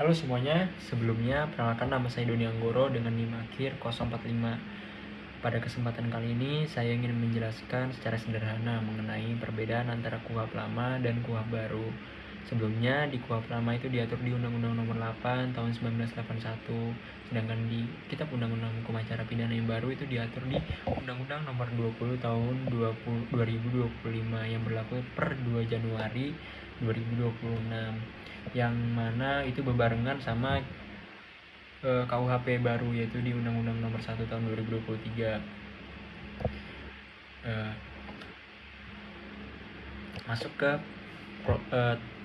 Halo semuanya, sebelumnya perkenalkan nama saya Doni Anggoro dengan NIM akhir 045. Pada kesempatan kali ini saya ingin menjelaskan secara sederhana mengenai perbedaan antara KUHP lama dan KUHP baru. Sebelumnya di KUHP lama itu diatur di Undang-Undang Nomor 8 Tahun 1981, sedangkan di Kitab Undang-Undang Hukum Acara Pidana yang baru itu diatur di Undang-Undang Nomor 20 Tahun 2025 yang berlaku per 2 Januari 2026, yang mana itu berbarengan sama KUHP baru, yaitu di Undang-Undang Nomor 1 Tahun 2023. Masuk ke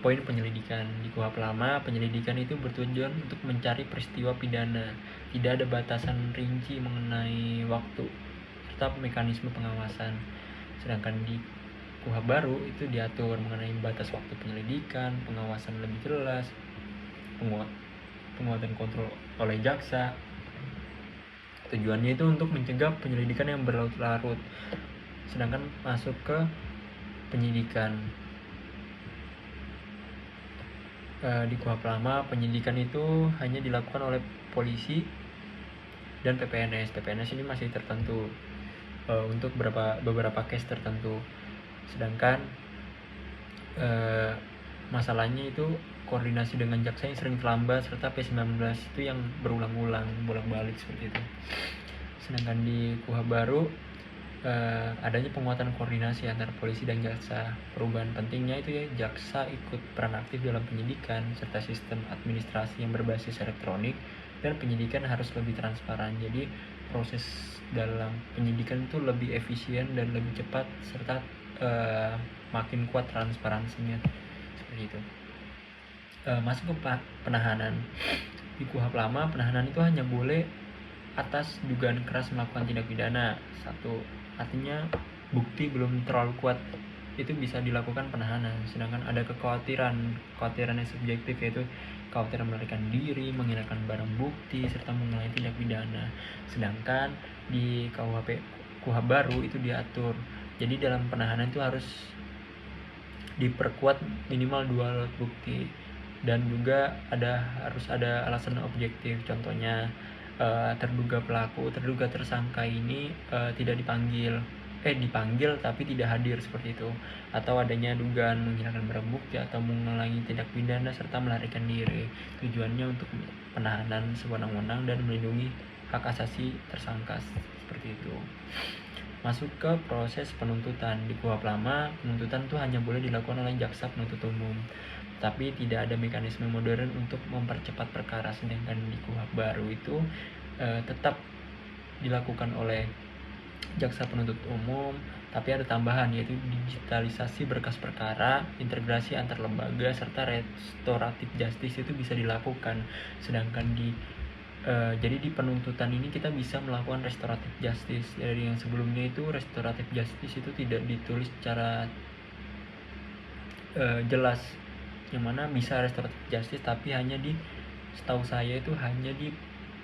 poin penyelidikan. Di KUHP lama, penyelidikan itu bertujuan untuk mencari peristiwa pidana. Tidak ada batasan rinci mengenai waktu serta mekanisme pengawasan. Sedangkan di KUHP baru itu diatur mengenai batas waktu penyelidikan, pengawasan lebih jelas, penguatan kontrol oleh jaksa. Tujuannya itu untuk mencegah penyelidikan yang berlarut-larut. Sedangkan masuk ke penyidikan. Di KUHP lama, penyidikan itu hanya dilakukan oleh polisi dan PPNS. PPNS ini masih tertentu untuk beberapa case tertentu. Sedangkan masalahnya itu koordinasi dengan jaksa yang sering terlambat, serta P19 itu yang berulang-ulang, bolak-balik seperti itu. Sedangkan di KUHP baru adanya penguatan koordinasi antara polisi dan jaksa. Perubahan pentingnya itu ya, jaksa ikut peran aktif dalam penyidikan serta sistem administrasi yang berbasis elektronik, dan penyidikan harus lebih transparan. Jadi proses dalam penyidikan itu lebih efisien dan lebih cepat, serta makin kuat transparansinya seperti itu. Masuk ke penahanan. Di KUHP lama, penahanan itu hanya boleh atas dugaan keras melakukan tindak pidana. Satu, artinya bukti belum terlalu kuat, itu bisa dilakukan penahanan. Sedangkan ada kekhawatiran yang subjektif, yaitu kekhawatiran melarikan diri, menghilangkan barang bukti, serta mengenai tindak pidana. Sedangkan di KUHP baru itu diatur, jadi dalam penahanan itu harus diperkuat minimal 2 alat bukti, dan juga harus ada alasan objektif. Contohnya terduga tersangka ini tidak dipanggil tapi tidak hadir seperti itu, atau adanya dugaan menghilangkan barang bukti atau mengulangi tindak pidana serta melarikan diri. Tujuannya untuk penahanan sewenang-wenang dan melindungi hak asasi tersangka seperti itu. Masuk ke proses penuntutan. Di KUHP lama, penuntutan itu hanya boleh dilakukan oleh jaksa penuntut umum, tapi tidak ada mekanisme modern untuk mempercepat perkara. Sedangkan di KUHP baru itu tetap dilakukan oleh jaksa penuntut umum, tapi ada tambahan, yaitu digitalisasi berkas perkara, integrasi antar lembaga, serta restoratif justice itu bisa dilakukan. Sedangkan jadi di penuntutan ini kita bisa melakukan restoratif justice. Dari yang sebelumnya itu restoratif justice itu tidak ditulis secara jelas, yang mana bisa restoratif justice tapi hanya setahu saya itu hanya di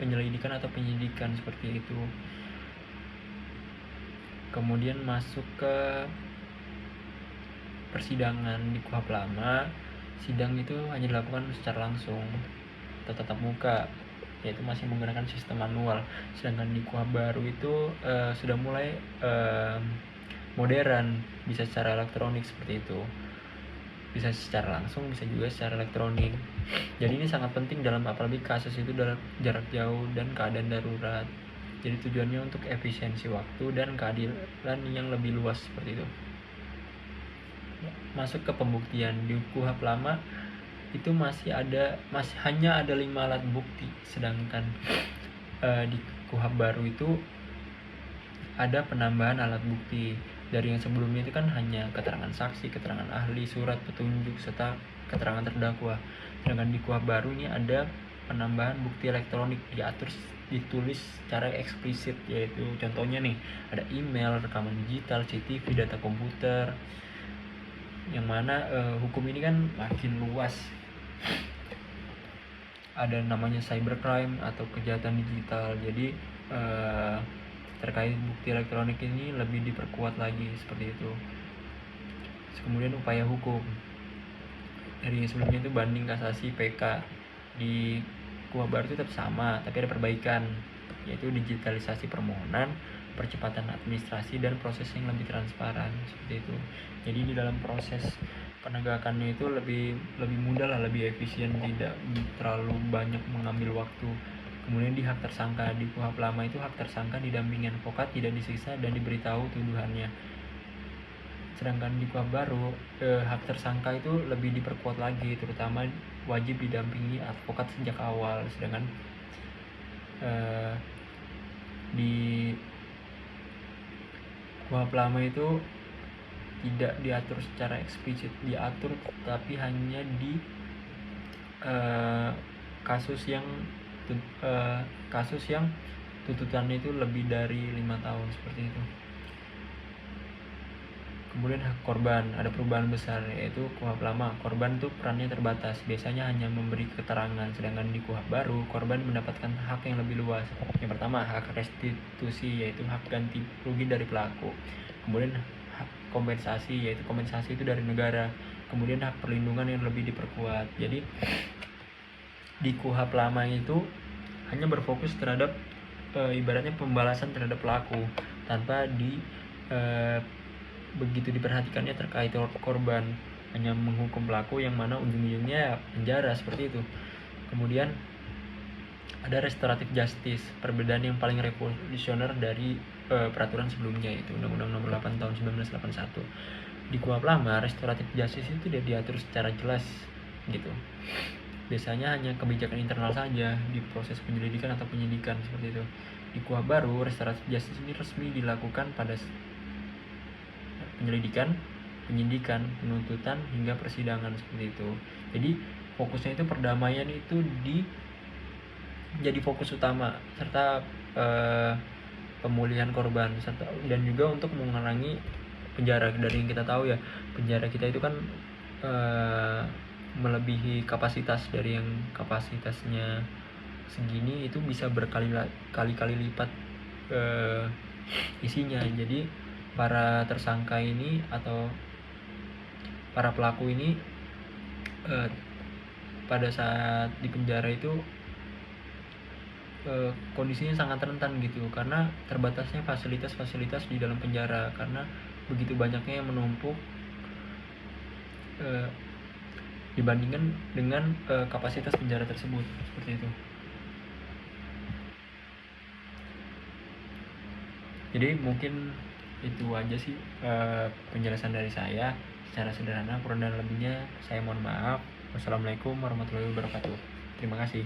penyelidikan atau penyidikan seperti itu. Kemudian masuk ke persidangan. Di KUHP lama, sidang itu hanya dilakukan secara langsung atau tatap muka, yaitu masih menggunakan sistem manual. Sedangkan di KUHP baru itu sudah mulai modern, bisa secara elektronik seperti itu. Bisa secara langsung, bisa juga secara elektronik. Jadi ini sangat penting dalam apalagi kasus itu dalam jarak jauh dan keadaan darurat. Jadi tujuannya untuk efisiensi waktu dan keadilan yang lebih luas seperti itu. Masuk ke pembuktian. Di KUHP lama itu masih hanya ada 5 alat bukti, sedangkan di KUHP baru itu ada penambahan alat bukti. Dari yang sebelumnya itu kan hanya keterangan saksi, keterangan ahli, surat petunjuk, serta keterangan terdakwa. Sedangkan di KUHP baru ini ada penambahan bukti elektronik, ditulis secara eksplisit, yaitu contohnya nih ada email, rekaman digital, CCTV, data komputer, yang mana hukum ini kan makin luas. Ada namanya cybercrime atau kejahatan digital. Jadi terkait bukti elektronik ini lebih diperkuat lagi seperti itu. Kemudian upaya hukum. Dari sebelumnya itu banding, kasasi, PK. di Kuah Baru itu tetap sama, tapi ada perbaikan, yaitu digitalisasi permohonan, percepatan administrasi, dan proses yang lebih transparan seperti itu. Jadi di dalam proses penegakannya itu lebih mudah lah, lebih efisien, tidak terlalu banyak mengambil waktu. Kemudian di hak tersangka, di KUHP lama itu hak tersangka didampingi advokat, tidak disiksa dan diberitahu tuduhannya. Sedangkan di KUHP baru, hak tersangka itu lebih diperkuat lagi, terutama wajib didampingi advokat sejak awal. Sedangkan di KUHP lama itu tidak diatur secara eksplisit, diatur tapi hanya di kasus yang tuntutannya itu lebih dari 5 tahun seperti itu. Kemudian hak korban, ada perubahan besar, yaitu KUHP lama korban itu perannya terbatas, biasanya hanya memberi keterangan. Sedangkan di KUHP baru korban mendapatkan hak yang lebih luas. Yang pertama, hak restitusi, yaitu hak ganti rugi dari pelaku. Kemudian hak kompensasi, yaitu kompensasi itu dari negara. Kemudian hak perlindungan yang lebih diperkuat. Jadi di KUHP lama itu hanya berfokus terhadap ibaratnya pembalasan terhadap pelaku, tanpa begitu diperhatikannya terkait korban, hanya menghukum pelaku yang mana ujung-ujungnya penjara seperti itu. Kemudian ada restoratif justice, perbedaan yang paling revolusioner dari peraturan sebelumnya, yaitu Undang-Undang Nomor 8 Tahun 1981. Di KUHP lama, restoratif justice itu tidak diatur secara jelas gitu. Biasanya hanya kebijakan internal saja di proses penyelidikan atau penyidikan seperti itu. Di KUHP baru, restoratif justice ini resmi dilakukan pada penyelidikan, penyidikan, penuntutan, hingga persidangan seperti itu. Jadi fokusnya itu perdamaian itu jadi fokus utama, serta pemulihan korban, serta dan juga untuk mengurangi penjara. Dari yang kita tahu ya, penjara kita itu kan melebihi kapasitas, dari yang kapasitasnya segini itu bisa berkali-kali lipat isinya. Jadi para tersangka ini atau para pelaku ini pada saat di penjara itu kondisinya sangat rentan gitu, karena terbatasnya fasilitas-fasilitas di dalam penjara, karena begitu banyaknya yang menumpuk dibandingkan dengan kapasitas penjara tersebut seperti itu. Jadi mungkin itu aja sih penjelasan dari saya secara sederhana. Kurang dan lebihnya saya mohon maaf. Wassalamualaikum warahmatullahi wabarakatuh. Terima kasih.